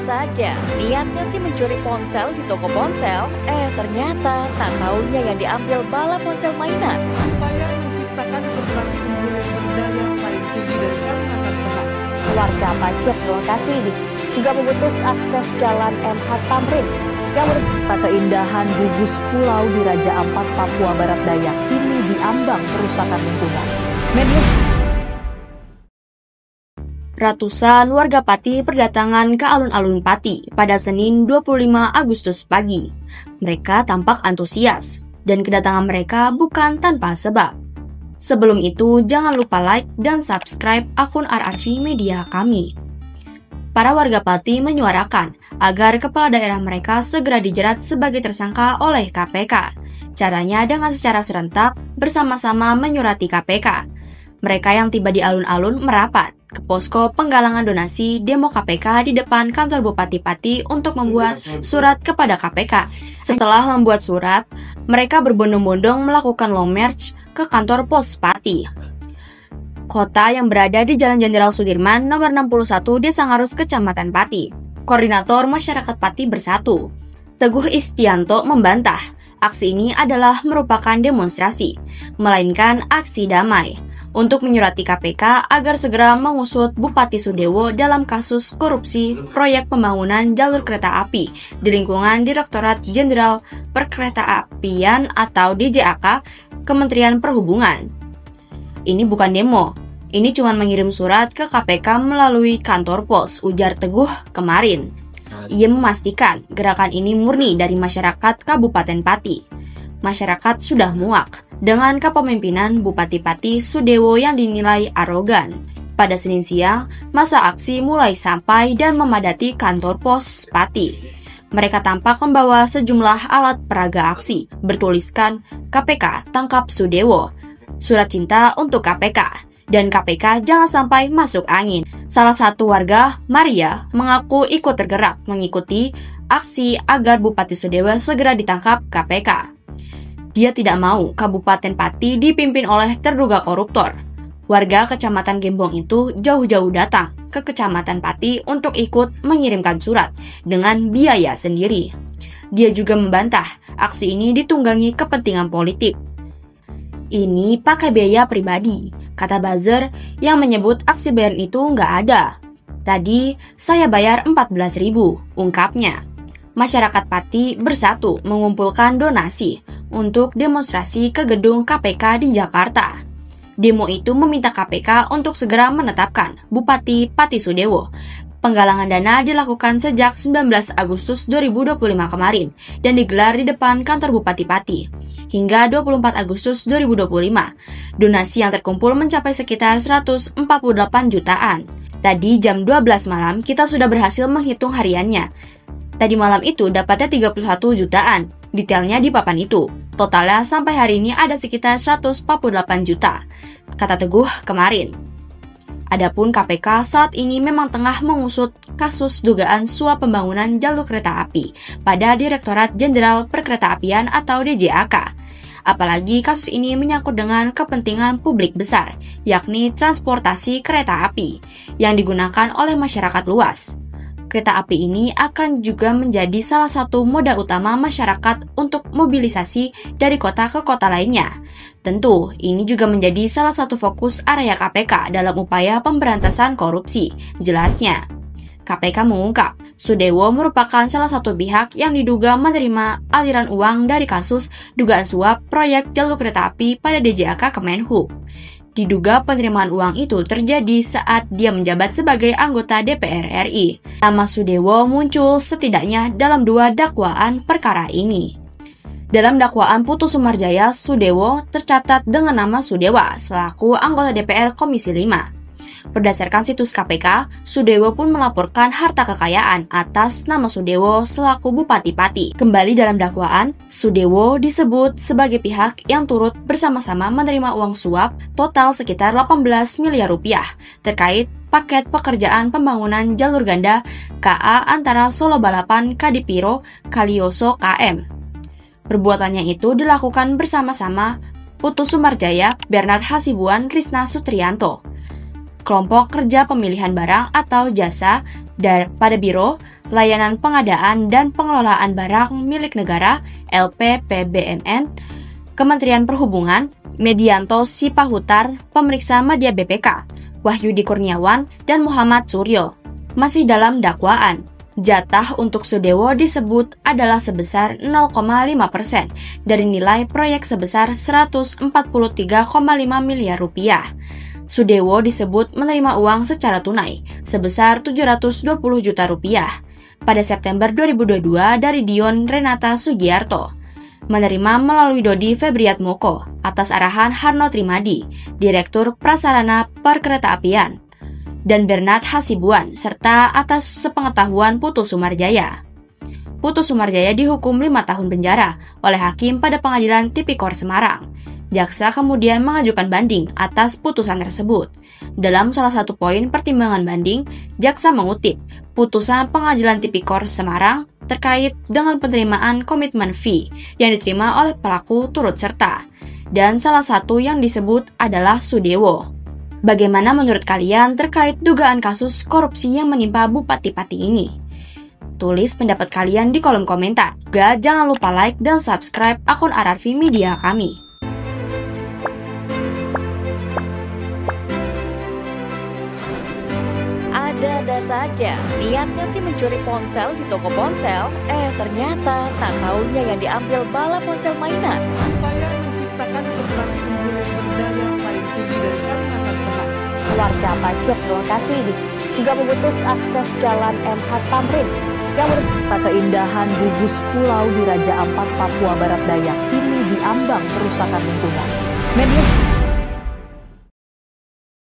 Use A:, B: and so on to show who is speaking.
A: saja, niatnya sih mencuri ponsel di toko ponsel, ternyata tak taunya yang diambil bala ponsel mainan.
B: Upaya menciptakan investasi unggul yang berdaya saing tinggi dari Kalimantan Tengah.
C: Warga banjir di lokasi ini juga memutus akses jalan MH Tamrin yang merupakan keindahan gugus pulau di Raja Ampat, Papua Barat Daya kini diambang kerusakan lingkungan.
D: Ratusan warga Pati berdatangan ke alun-alun Pati pada Senin 25 Agustus pagi. Mereka tampak antusias, dan kedatangan mereka bukan tanpa sebab. Sebelum itu, jangan lupa like dan subscribe akun RRV Media kami. Para warga Pati menyuarakan agar kepala daerah mereka segera dijerat sebagai tersangka oleh KPK. Caranya dengan secara serentak bersama-sama menyurati KPK. Mereka yang tiba di alun-alun merapat ke posko penggalangan donasi demo KPK di depan kantor Bupati Pati untuk membuat surat kepada KPK. Setelah membuat surat, mereka berbondong-bondong melakukan long march ke kantor pos Pati. Kota yang berada di Jalan Jenderal Sudirman nomor 61 Desa Ngarus, Kecamatan Pati. Koordinator Masyarakat Pati Bersatu, Teguh Istianto membantah aksi ini adalah merupakan demonstrasi, melainkan aksi damai untuk menyurati KPK agar segera mengusut Bupati Sudewo dalam kasus korupsi proyek pembangunan jalur kereta api di lingkungan Direktorat Jenderal Perkeretaapian atau DJAK Kementerian Perhubungan. Ini bukan demo, ini cuma mengirim surat ke KPK melalui kantor pos, ujar Teguh kemarin. Ia memastikan gerakan ini murni dari masyarakat Kabupaten Pati. Masyarakat sudah muak dengan kepemimpinan Bupati Pati Sudewo yang dinilai arogan. Pada Senin siang, masa aksi mulai sampai dan memadati kantor pos Pati. Mereka tampak membawa sejumlah alat peraga aksi, bertuliskan KPK tangkap Sudewo, surat cinta untuk KPK, dan KPK jangan sampai masuk angin. Salah satu warga, Maria, mengaku ikut tergerak mengikuti aksi agar Bupati Sudewo segera ditangkap KPK. Dia tidak mau Kabupaten Pati dipimpin oleh terduga koruptor. Warga Kecamatan Gembong itu jauh-jauh datang ke Kecamatan Pati untuk ikut mengirimkan surat dengan biaya sendiri. Dia juga membantah aksi ini ditunggangi kepentingan politik. Ini pakai biaya pribadi, kata buzzer yang menyebut aksi bayaran itu nggak ada. Tadi saya bayar 14.000, ungkapnya. Masyarakat Pati Bersatu mengumpulkan donasi untuk demonstrasi ke gedung KPK di Jakarta. Demo itu meminta KPK untuk segera menetapkan Bupati Pati Sudewo. Penggalangan dana dilakukan sejak 19 Agustus 2025 kemarin dan digelar di depan kantor Bupati Pati. Hingga 24 Agustus 2025, donasi yang terkumpul mencapai sekitar 148 jutaan. Tadi jam 12 malam kita sudah berhasil menghitung hariannya. Tadi malam itu dapatnya 31 jutaan, detailnya di papan itu. Totalnya sampai hari ini ada sekitar 148 juta, kata Teguh kemarin. Adapun KPK saat ini memang tengah mengusut kasus dugaan suap pembangunan jalur kereta api pada Direktorat Jenderal Perkeretaapian atau DJAK. Apalagi kasus ini menyangkut dengan kepentingan publik besar, yakni transportasi kereta api yang digunakan oleh masyarakat luas. Kereta api ini akan juga menjadi salah satu moda utama masyarakat untuk mobilisasi dari kota ke kota lainnya. Tentu, ini juga menjadi salah satu fokus area KPK dalam upaya pemberantasan korupsi. Jelasnya, KPK mengungkap, Sudewo merupakan salah satu pihak yang diduga menerima aliran uang dari kasus dugaan suap proyek jalur kereta api pada DJAK Kemenhub. Diduga penerimaan uang itu terjadi saat dia menjabat sebagai anggota DPR RI. Nama Sudewo muncul setidaknya dalam 2 dakwaan perkara ini. Dalam dakwaan Putu Sumarjaya, Sudewo tercatat dengan nama Sudewa selaku anggota DPR Komisi 5. Berdasarkan situs KPK, Sudewo pun melaporkan harta kekayaan atas nama Sudewo selaku Bupati Pati. Kembali dalam dakwaan, Sudewo disebut sebagai pihak yang turut bersama-sama menerima uang suap total sekitar 18 miliar rupiah terkait paket pekerjaan pembangunan jalur ganda KA antara Solo Balapan Kadipiro Kalioso KM. Perbuatannya itu dilakukan bersama-sama Putu Sumarjaya, Bernard Hasibuan, Krisna Sutrianto. kelompok kerja pemilihan barang atau jasa pada Biro Layanan Pengadaan dan Pengelolaan Barang Milik Negara (LPPBMN), Kementerian Perhubungan, Medianto Sipahutar, pemeriksa media BPK, Wahyudi Kurniawan, dan Muhammad Suryo. Masih dalam dakwaan, jatah untuk Sudewo disebut adalah sebesar 0,5% dari nilai proyek sebesar 143,5 miliar rupiah. Sudewo disebut menerima uang secara tunai sebesar 720 juta rupiah pada September 2022 dari Dion Renata Sugiarto, menerima melalui Dodi Febriatmoko atas arahan Harno Trimadi, Direktur Prasarana Perkeretaapian, dan Bernard Hasibuan, serta atas sepengetahuan Putu Sumarjaya. Putu Sumarjaya dihukum 5 tahun penjara oleh hakim pada Pengadilan Tipikor Semarang. Jaksa kemudian mengajukan banding atas putusan tersebut. Dalam salah satu poin pertimbangan banding, jaksa mengutip putusan Pengadilan Tipikor Semarang terkait dengan penerimaan komitmen fee yang diterima oleh pelaku turut serta, dan salah satu yang disebut adalah Sudewo. Bagaimana menurut kalian terkait dugaan kasus korupsi yang menimpa Bupati Pati ini? Tulis pendapat kalian di kolom komentar. Juga jangan lupa like dan subscribe akun RRV Media kami.
A: Ada-ada saja, niatnya sih mencuri ponsel di toko ponsel, ternyata tak taunya yang diambil bala ponsel mainan.
B: Upaya menciptakan korporasi unggul yang berdaya saing tinggi dari Kalimantan Tengah.
C: Warga banjir di lokasi ini juga memutus akses jalan MH Tamrin yang merupakan keindahan gugus pulau di Raja Ampat, Papua Barat Daya kini diambang kerusakan lingkungan. Media